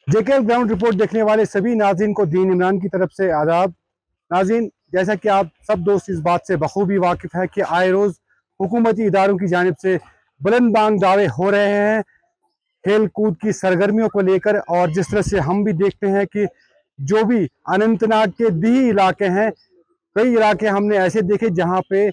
जेके ground report देखने वाले सभी नाज़रीन को दीन इमरान की तरफ से आदाब। नाज़रीन, जैसा कि आप सब दोस्त इस बात से बखूबी वाकिफ़ है कि आए रोज़ हुकूमती इदारों की जानिब से बुलंद बांग दावे हो रहे हैं खेल कूद की सरगर्मियों को लेकर, और जिस तरह से हम भी देखते हैं कि जो भी अनंतनाग के दी इलाके हैं, कई इलाके हमने ऐसे देखे जहाँ पे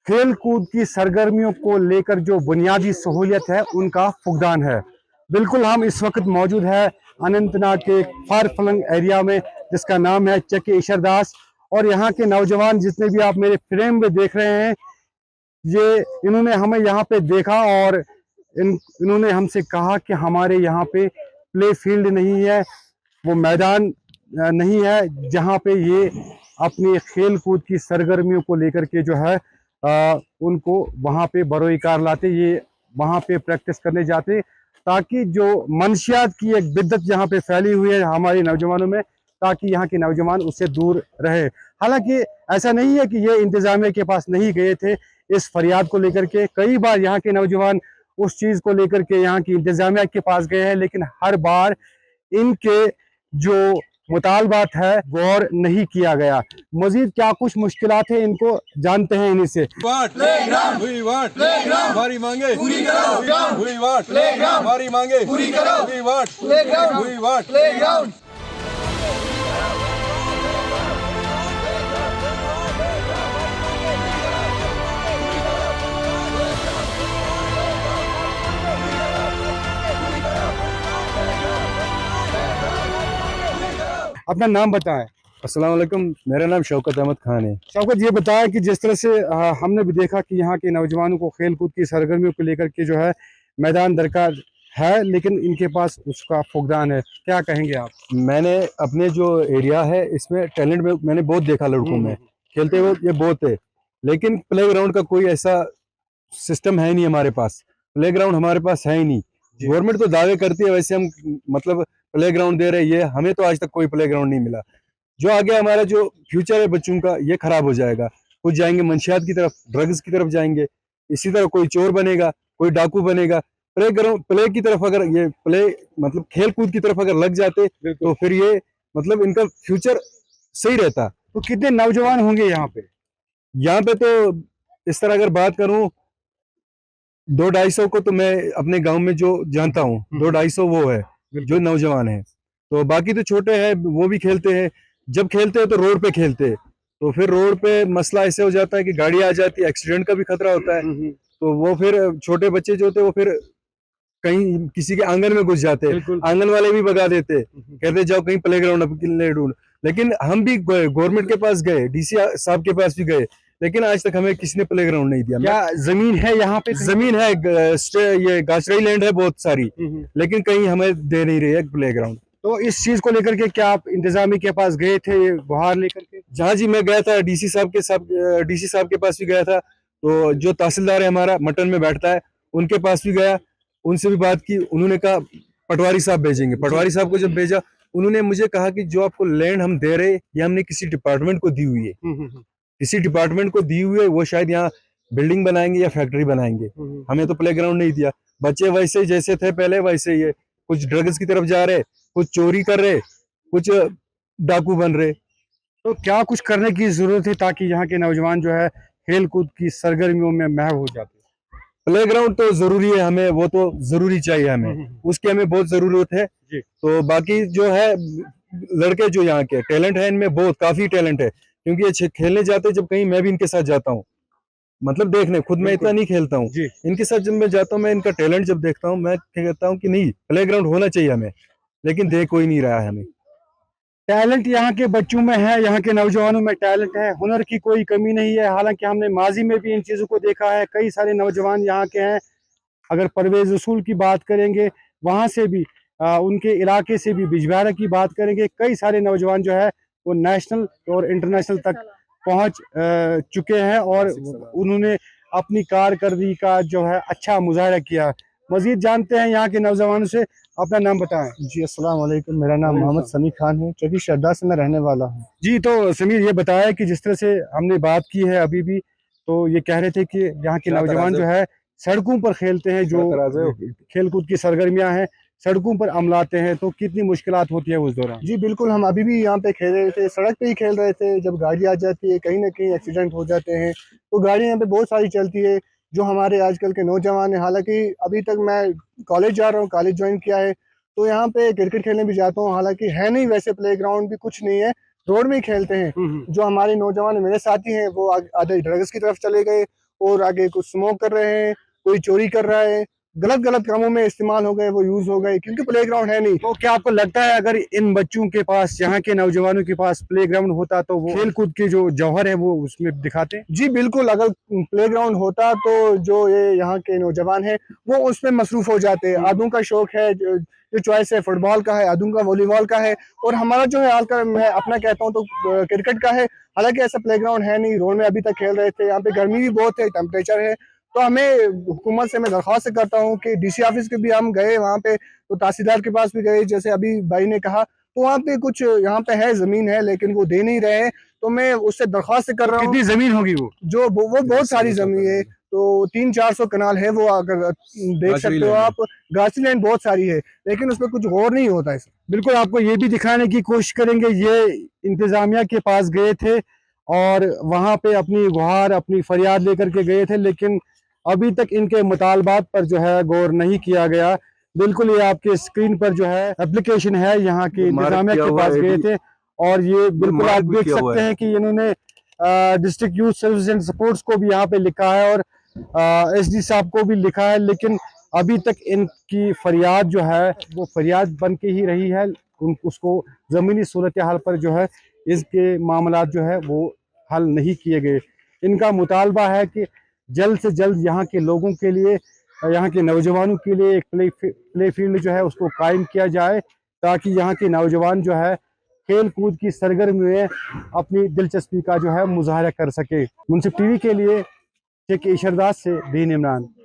खेल कूद की सरगर्मियों को लेकर जो बुनियादी सहूलियत है उनका फुकदान है। बिल्कुल हम इस वक्त मौजूद है अनंतनाग के फार फलंग एरिया में, जिसका नाम है चके ईशरदास। और यहाँ के नौजवान जितने भी आप मेरे फ्रेम में देख रहे हैं, ये इन्होंने हमें यहाँ पे देखा और इन्होंने हमसे कहा कि हमारे यहाँ पे प्ले फील्ड नहीं है, वो मैदान नहीं है जहाँ पे ये अपनी खेल कूद की सरगर्मियों को लेकर के जो है उनको वहाँ पे बरोईकार लाते, ये वहाँ पे प्रैक्टिस करने जाते, ताकि जो मनशियात की एक बिद्दत यहाँ पे फैली हुई है हमारे नौजवानों में, ताकि यहाँ के नौजवान उससे दूर रहे। हालांकि ऐसा नहीं है कि ये इंतजामिया के पास नहीं गए थे इस फरियाद को लेकर के, कई बार यहाँ के नौजवान उस चीज़ को लेकर के यहाँ की इंतजामिया के पास गए हैं, लेकिन हर बार इनके जो मुतालबात है गौर नहीं किया गया। मजीद क्या कुछ मुश्किलात है इनको जानते हैं इन्हीं से। हमारी मांगे पूरी करो, हमारी मांगे पूरी करो। अपना नाम बताएं। अस्सलाम वालेकुम, मेरा नाम शौकत अहमद खान है। शौकत, ये बताया कि जिस तरह से हमने भी देखा कि यहाँ के नौजवानों को खेल कूद की सरगर्मियों को लेकर के जो है मैदान दरकार है, लेकिन इनके पास उसका फुकदान है, क्या कहेंगे आप? मैंने अपने जो एरिया है इसमें टैलेंट में मैंने बहुत देखा लड़कों में खेलते हुए, ये बहुत है, लेकिन प्ले ग्राउंड का कोई ऐसा सिस्टम है नहीं हमारे पास। प्ले ग्राउंड हमारे पास है ही नहीं। गवर्नमेंट तो दावे करती है, वैसे हम मतलब प्ले ग्राउंड दे रहे हैं, हमें तो आज तक कोई प्ले ग्राउंड नहीं मिला। जो आगे हमारा जो फ्यूचर है बच्चों का, ये खराब हो जाएगा। कुछ जाएंगे मंशियात की तरफ, ड्रग्स की तरफ जाएंगे, इसी तरह कोई चोर बनेगा, कोई डाकू बनेगा। प्ले ग्राउंड प्ले की तरफ अगर ये प्ले मतलब खेल कूद की तरफ अगर लग जाते तो फिर ये मतलब इनका फ्यूचर सही रहता। तो कितने नौजवान होंगे यहाँ पे? यहाँ पे तो इस तरह अगर बात करूं, 200-250 को तो मैं अपने गांव में जो जानता हूँ, 200-250 वो है जो नौजवान है। तो बाकी तो छोटे हैं, वो भी खेलते हैं। जब खेलते हैं तो रोड पे खेलते हैं, तो फिर रोड पे मसला ऐसे हो जाता है कि गाड़ी आ जाती है, एक्सीडेंट का भी खतरा होता है। तो वो फिर छोटे बच्चे जो होते हैं वो फिर कहीं किसी के आंगन में घुस जाते हैं, आंगन वाले भी भगा देते, कहते जाओ कहीं प्ले ग्राउंड ढूंढ। लेकिन हम भी गवर्नमेंट के पास गए, डीसी साहब के पास भी गए, लेकिन आज तक हमें किसी ने प्ले ग्राउंड नहीं दिया। क्या जमीन है यहाँ पे? जमीन है, ये गाछराई लैंड है बहुत सारी, लेकिन कहीं हमें दे नहीं रही है प्ले ग्राउंड। तो इस चीज को लेकर के क्या आप इंतजामी के पास गए थे गुहार लेकर के? जहाँ जी मैं गया था, डीसी साहब के पास भी गया था। तो जो तहसीलदार है हमारा मटन में बैठता है, उनके पास भी गया, उनसे भी बात की। उन्होंने कहा पटवारी साहब भेजेंगे। पटवारी साहब को जब भेजा, उन्होंने मुझे कहा कि जो आपको लैंड हम दे रहे, ये हमने किसी डिपार्टमेंट को दी हुई है, किसी डिपार्टमेंट को दी हुई है, वो शायद यहाँ बिल्डिंग बनाएंगे या फैक्ट्री बनाएंगे, हमें तो प्ले ग्राउंड नहीं दिया। बच्चे वैसे जैसे थे पहले वैसे ही, कुछ ड्रग्स की तरफ जा रहे, कुछ चोरी कर रहे, कुछ डाकू बन रहे। तो क्या कुछ करने की जरूरत है ताकि यहाँ के नौजवान जो है खेल कूद की सरगर्मियों में महव हो जाते? प्ले ग्राउंड तो जरूरी है हमें, वो तो जरूरी चाहिए हमें, उसकी हमें बहुत जरूरत है। तो बाकी जो है लड़के जो यहाँ के टैलेंट है, इनमें बहुत काफी टैलेंट है, क्योंकि ये खेलने जाते जब कहीं, मैं भी इनके साथ जाता हूँ, मतलब देखने, खुद मैं इतना नहीं खेलता हूँ, इनके साथ जब मैं जाता हूँ, मैं इनका टैलेंट जब देखता हूँ, मैं कहता हूँ कि नहीं प्ले ग्राउंड होना चाहिए हमें, लेकिन दे कोई नहीं रहा है हमें। टैलेंट यहाँ के बच्चों में है, यहाँ के नौजवानों में टैलेंट है, हुनर की कोई कमी नहीं है। हालांकि हमने माजी में भी इन चीज़ों को देखा है, कई सारे नौजवान यहाँ के हैं। अगर परवेज रसूल की बात करेंगे, वहाँ से भी उनके इलाके से भी बिजबिहारा की बात करेंगे, कई सारे नौजवान जो है वो नेशनल और इंटरनेशनल तक पहुँच चुके हैं और उन्होंने अपनी कारकर्दगी का जो है अच्छा मुजाहरा किया। मजीद जानते हैं यहाँ के नौजवानों से। अपना नाम बताएं। जी अस्सलाम वालेकुम, मेरा नाम मोहम्मद समी खान है, चौकी शरदा से मैं रहने वाला हूँ। जी, तो समीर ये बताया कि जिस तरह से हमने बात की है अभी भी, तो ये कह रहे थे कि यहाँ के नौजवान जो है सड़कों पर खेलते हैं, जो खेल कूद की सरगर्मियाँ हैं सड़कों पर अमलाते हैं तो कितनी मुश्किलात होती है उस दौरान। जी बिल्कुल, हम अभी भी यहाँ पे खेल रहे थे, सड़क पे ही खेल रहे थे। जब गाड़ी आ जाती है, कहीं ना कहीं एक्सीडेंट हो जाते हैं। तो गाड़ियाँ यहाँ पे बहुत सारी चलती है। जो हमारे आजकल के नौजवान हैं, हालांकि अभी तक मैं कॉलेज जा रहा हूँ, कॉलेज ज्वाइन किया है, तो यहाँ पे क्रिकेट खेलने भी जाता हूँ। हालांकि है नहीं, वैसे प्ले ग्राउंड भी कुछ नहीं है, रोड में ही खेलते हैं। जो हमारे नौजवान मेरे साथी हैं, वो आधे ड्रग्स की तरफ चले गए और आगे कुछ स्मोक कर रहे हैं, कोई चोरी कर रहा है, गलत गलत कामों में इस्तेमाल हो गए, वो यूज हो गए, क्योंकि प्ले ग्राउंड है नहीं। तो क्या आपको लगता है अगर इन बच्चों के पास, यहाँ के नौजवानों के पास प्ले ग्राउंड होता तो वो खेल कूद के जो जौहर है वो उसमें दिखाते? जी बिल्कुल, अगर प्ले ग्राउंड होता तो जो ये यहाँ के नौजवान हैं वो उसमें मसरूफ हो जाते। आधों का शौक है, जो चॉइस है फुटबॉल का है, आधों का वॉलीबॉल का है, और हमारा जो है हाल का मैं अपना कहता हूँ तो क्रिकेट का है। हालांकि ऐसा प्ले ग्राउंड है नहीं, रोड में अभी तक खेल रहे थे। यहाँ पे गर्मी भी बहुत है, टेम्परेचर है। तो हमें हुकूमत से मैं दरख्वास्त करता हूँ कि डीसी ऑफिस के भी हम गए वहाँ पे, तो तहसीलदार के पास भी गए, जैसे अभी भाई ने कहा। तो वहाँ पे कुछ यहाँ पे है, जमीन है, लेकिन वो दे नहीं रहे हैं। तो मैं उससे दरख्वास्त कर रहा हूँ। कितनी जमीन होगी वो? जो वो बहुत सारी जमीन है, तो 300-400 कनाल है वो, अगर देख सकते हो आप। गाछी लैंड बहुत सारी है, लेकिन उसमें कुछ गौर नहीं होता है। बिल्कुल, आपको ये भी दिखाने की कोशिश करेंगे। ये इंतजामिया के पास गए थे और वहां पे अपनी गुहार, अपनी फरियाद लेकर के गए थे, लेकिन अभी तक इनके मुतालबात पर जो है गौर नहीं किया गया। बिल्कुल, ये आपके स्क्रीन पर जो है एप्लीकेशन है, यहाँ के इंतजामिया के पास गए थे और ये बिल्कुल आप देख सकते हैं कि इन्होंने district youth service and supports को भी यहाँ पे लिखा है और एसडी साहब को भी लिखा है, लेकिन अभी तक इनकी फरियाद जो है वो फरियाद बन के ही रही है। उसको ज़मीनी सूरत हाल पर जो है इसके मामलात जो है वो हल नहीं किए गए। इनका मुतालबा है कि जल्द से जल्द यहाँ के लोगों के लिए, यहाँ के नौजवानों के लिए एक प्ले फील्ड जो है उसको कायम किया जाए, ताकि यहाँ के नौजवान जो है खेल कूद की सरगर्मी में अपनी दिलचस्पी का जो है मुजाहरा कर सके। मुंसिफ टीवी के लिए शेख इशरदास से दीन इमरान।